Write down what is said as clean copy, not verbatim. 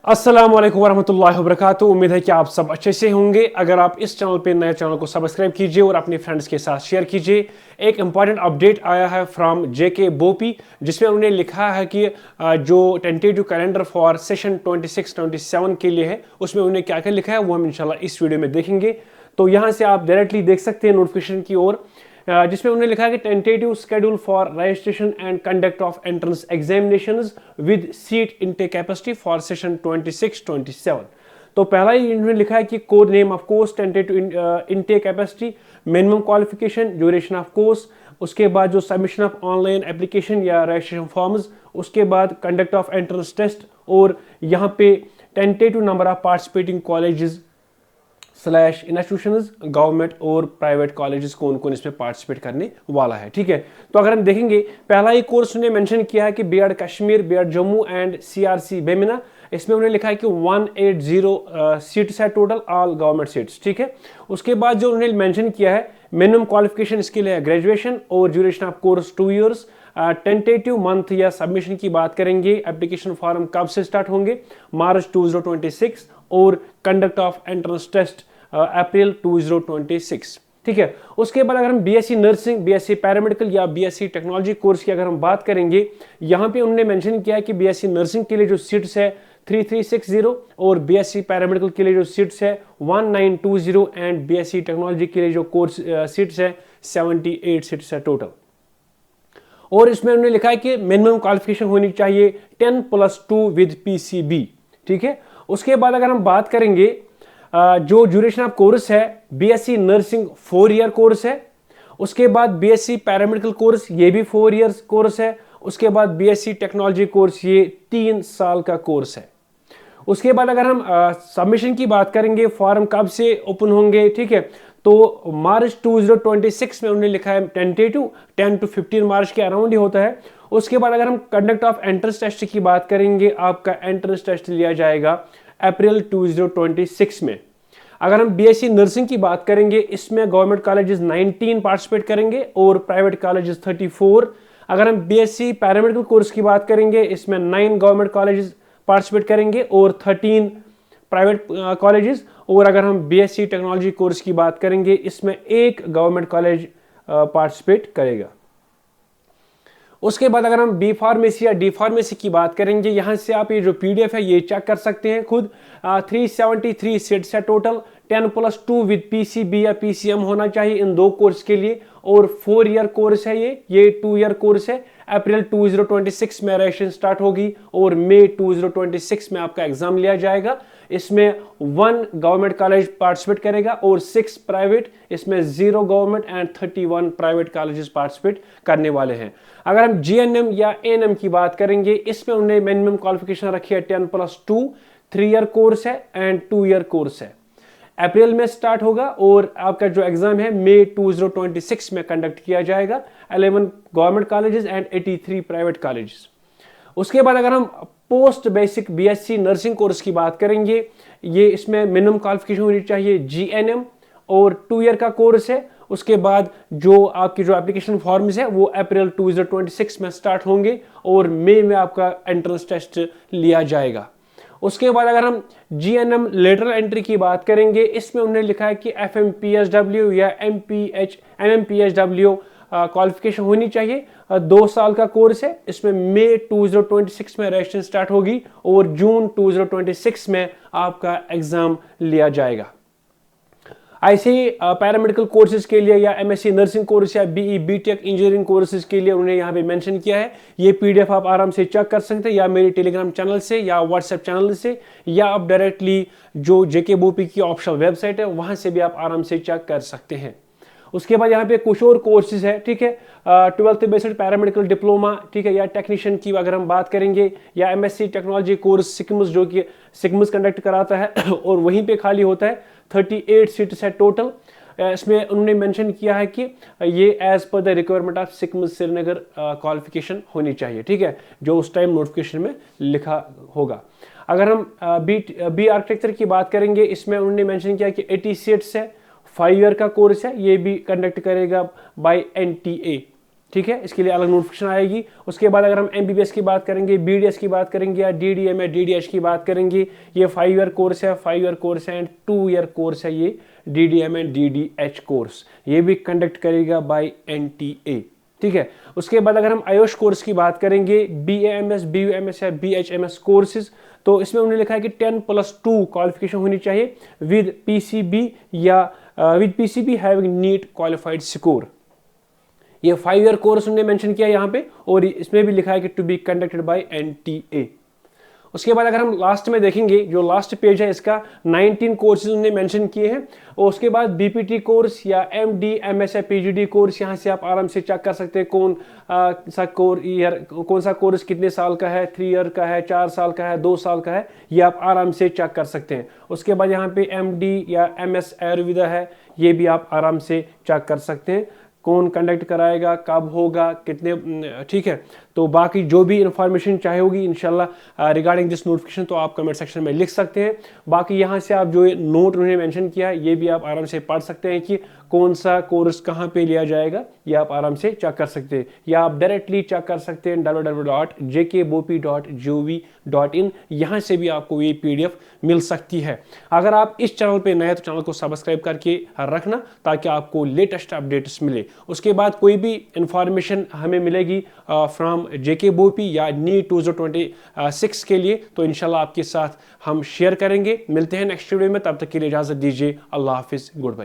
अस्सलाम वालेकुम वरहमतुल्लाहि वबरकातुहू। उम्मीद है कि आप सब अच्छे से होंगे। अगर आप इस चैनल पे नए चैनल को सब्सक्राइब कीजिए और अपने फ्रेंड्स के साथ शेयर कीजिए। एक इंपॉर्टेंट अपडेट आया है फ्रॉम जेके बोपी, जिसमें उन्होंने लिखा है कि जो टेंटेटिव कैलेंडर फॉर सेशन 26-27 के लिए है, उसमें उन्होंने क्या क्या लिखा है वो हम इंशाल्लाह इस वीडियो में देखेंगे। तो यहाँ से आप डायरेक्टली देख सकते हैं नोटिफिकेशन की ओर, जिसमें उन्होंने लिखा है कि tentative schedule for registration and conduct of entrance examinations with seat intake capacity for session 26-27। तो पहला ही इन्होंने लिखा है कि code name of course, tentative intake capacity, minimum qualification, duration of course, उसके बाद जो सबमिशन ऑफ ऑनलाइन एप्लीकेशन या रजिस्ट्रेशन फॉर्म्स, उसके बाद कंडक्ट ऑफ एंट्रेंस टेस्ट, और यहाँ पे tentative number of participating colleges slash institutions, government और प्राइवेट कॉलेजेस कौन कौन इसमें पार्टिसिपेट करने वाला है। ठीक है, तो अगर हम देखेंगे पहला ही कोर्स उन्होंने मेंशन किया है कि BEd Kashmir, BEd Jammu and CRC Bemina. इसमें उन्होंने लिखा है कि 180 सीट्स है टोटल, ऑल गवर्नमेंट सीट्स। ठीक है, उसके बाद जो उन्होंने मेंशन किया है मिनिमम क्वालिफिकेशन इसके लिए ग्रेजुएशन और duration of course 2 years. Tentative month या सबमिशन की बात करेंगे, एप्लीकेशन फॉर्म कब से स्टार्ट होंगे, मार्च 2026, और कंडक्ट ऑफ एंट्रेंस टेस्ट अप्रैल 2026। ठीक है, उसके बाद अगर हम बीएससी नर्सिंग, बीएससी पैरामेडिकल या बीएससी टेक्नोलॉजी कोर्स की अगर हम बात करेंगे, यहाँ पे उन्होंने मेंशन किया है कि बीएससी नर्सिंग के लिए जो सीट्स है 3360 और बीएससी पैरामेडिकल के लिए जो सीट्स है 1920 एंड बीएससी टेक्नोलॉजी के लिए जो कोर्स सीट्स है 78 सीट्स है टोटल। और इसमें उन्होंने लिखा है कि मिनिमम क्वालिफिकेशन होनी चाहिए 10+2 विद पीसीबी। ठीक है, उसके बाद अगर हम बात करेंगे जो ड्यूरेशन ऑफ कोर्स है, बीएससी नर्सिंग 4 ईयर कोर्स है, उसके बाद बीएससी पैरामेडिकल कोर्स ये भी 4 ईयर्स कोर्स है, उसके बाद बीएससी टेक्नोलॉजी कोर्स ये 3 साल का कोर्स है। उसके बाद अगर हम सबमिशन की बात करेंगे, फॉर्म कब से ओपन होंगे, ठीक है, तो मार्च 2026 में उन्होंने लिखा है टेंटेटिव 10 to 15 मार्च के अराउंड ही होता है। उसके बाद अगर हम कंडक्ट ऑफ एंट्रेंस टेस्ट की बात करेंगे, आपका एंट्रेंस टेस्ट लिया जाएगा अप्रैल 2026 में। अगर हम बीएससी नर्सिंग की बात करेंगे, इसमें गवर्नमेंट कॉलेजेस 19 पार्टिसिपेट करेंगे और प्राइवेट कॉलेजेस 34। अगर हम बीएससी पैरामेडिकल कोर्स की बात करेंगे, इसमें 9 गवर्नमेंट कॉलेजेस पार्टिसिपेट करेंगे और 13 प्राइवेट कॉलेजेस। और अगर हम बीएससी टेक्नोलॉजी कोर्स की बात करेंगे, इसमें 1 गवर्नमेंट कॉलेज पार्टिसिपेट करेगा। उसके बाद अगर हम बी फार्मेसी या डी फार्मेसी की बात करेंगे, यहाँ से आप ये जो पीडीएफ है ये चेक कर सकते हैं खुद। 373 सीट्स है टोटल, 10+2 विद पीसीबी या पीसीएम होना चाहिए इन 2 कोर्स के लिए, और 4 ईयर कोर्स है ये 2 ईयर कोर्स है। अप्रैल 2026 में रजिस्ट्रेशन स्टार्ट होगी और मई 2026 में आपका एग्जाम लिया जाएगा। इसमें 1 गवर्नमेंट कॉलेज पार्टिसिपेट करेगा और 6 प्राइवेट, इसमें 0 government and 31 private colleges participate करने वाले हैं। अगर हम जीएनएम या एएनएम की बात करेंगे, इसमें उन्होंने मिनिमम क्वालिफिकेशन रखी है 10+2, 3 ईयर कोर्स है एंड 2 ईयर कोर्स है। अप्रैल में स्टार्ट होगा और आपका जो एग्जाम है मई 2026 में कंडक्ट किया जाएगा। 11 government colleges and 83 private colleges. उसके बाद अगर हम post basic BSc nursing course की बात करेंगे, ये इसमें मिनिमम क्वालिफिकेशन होनी चाहिए जीएनएम और 2 ईयर का कोर्स है। उसके बाद जो आपकी जो एप्लीकेशन फॉर्म्स है वो अप्रैल 2026 में स्टार्ट होंगे और मई में आपका एंट्रेंस टेस्ट लिया जाएगा। उसके बाद अगर हम जीएनएम लेटरल एंट्री की बात करेंगे, इसमें उन्होंने लिखा है कि एफएमपीएसडब्ल्यू या एमएमपीएसडब्ल्यू क्वालिफिकेशन होनी चाहिए। 2 साल का कोर्स है। इसमें मई 2026 में रजिस्ट्रेशन स्टार्ट होगी और जून 2026 में आपका एग्जाम लिया जाएगा। ऐसे ही पैरामेडिकल कोर्सेज के लिए या एमएससी नर्सिंग कोर्स या बीई बीटेक इंजीनियरिंग कोर्सेज के लिए उन्होंने यहाँ पे मेंशन किया है। ये पीडीएफ आप आराम से चेक कर सकते हैं, या मेरे टेलीग्राम चैनल से या व्हाट्सएप चैनल से, या आप डायरेक्टली जो जेके बोपी की ऑफिशियल वेबसाइट है वहां से भी आप आराम से चेक कर सकते हैं। उसके बाद यहाँ पे कुछ और कोर्सेज है, ठीक है, 12th बेस्ड पैरामेडिकल डिप्लोमा, ठीक है, या टेक्नीशियन की अगर हम बात करेंगे, या एमएससी टेक्नोलॉजी कोर्स सिक्मस जो कि सिक्मस कंडक्ट कराता है और वहीं पे खाली होता है। 38 सीट्स है टोटल। इसमें उन्होंने मेंशन किया है कि ये as per the requirement of सिक्मस श्रीनगर क्वालिफिकेशन होनी चाहिए, ठीक है, जो उस टाइम नोटिफिकेशन में लिखा होगा। अगर हम बी आर्किटेक्चर की बात करेंगे, इसमें उन्होंने मेंशन किया कि 80 सीट्स है, 5 ईयर का कोर्स है, ये भी कंडक्ट करेगा बाय एनटीए। ठीक है, इसके लिए अलग नोटिफिकेशन आएगी। उसके बाद अगर हम MBBS की बात करेंगे, BDS की बात करेंगे या DDM या DDH की बात करेंगे, ये 5 ईयर कोर्स है, 5 ईयर कोर्स है एंड 2 ईयर कोर्स है ये DDM एंड DDH कोर्स, ये भी कंडक्ट करेगा बाय NTA। ठीक है, उसके बाद अगर हम आयुष कोर्स की बात करेंगे, BAMS, BUMS या BHMS कोर्सेज, तो इसमें उन्होंने लिखा है कि 10+2 क्वालिफिकेशन होनी चाहिए विद PCB या with PCB having NEET qualified score. ये 5 ईयर कोर्स उन्होंने मेंशन किया यहाँ पे, और इसमें भी लिखा है कि to be conducted by NTA। उसके बाद अगर हम लास्ट में देखेंगे, जो लास्ट पेज है इसका, 19 कोर्सेज उन्होंने मेंशन किए हैं, और उसके बाद BPT कोर्स या MD, MS या PGD कोर्स, यहाँ से आप आराम से चेक कर सकते हैं कौन सा कोर्स कितने साल का है, 3 ईयर का है, 4 साल का है, 2 साल का है, ये आप आराम से चेक कर सकते हैं। उसके बाद यहाँ पे MD या MS आयुर्वेदा है, ये भी आप आराम से चेक कर सकते हैं कौन कंडक्ट कराएगा, कब होगा, कितने। ठीक है, तो बाकी जो भी इंफॉर्मेशन चाहे होगी इंशाल्लाह रिगार्डिंग दिस नोटिफिकेशन, तो आप कमेंट सेक्शन में लिख सकते हैं। बाकी यहाँ से आप जो नोट उन्होंने मेंशन किया है, ये भी आप आराम से पढ़ सकते हैं कि कौन सा कोर्स कहाँ पे लिया जाएगा, ये आप आराम से चेक कर सकते हैं, या आप डायरेक्टली चेक कर सकते हैं www.jkbopi.gov.in, यहाँ से भी आपको ये PDF मिल सकती है। अगर आप इस चैनल पे नए हैं तो चैनल को सब्सक्राइब करके रखना, ताकि आपको लेटेस्ट अपडेट्स मिले। उसके बाद कोई भी इंफॉर्मेशन हमें मिलेगी फ्रॉम JK Bopi या NEET 2026 के लिए, तो इंशाल्लाह आपके साथ हम शेयर करेंगे। मिलते हैं नेक्स्ट वीडियो में, तब तक के लिए इजाजत दीजिए। अल्लाह हाफिज, गुड बाय।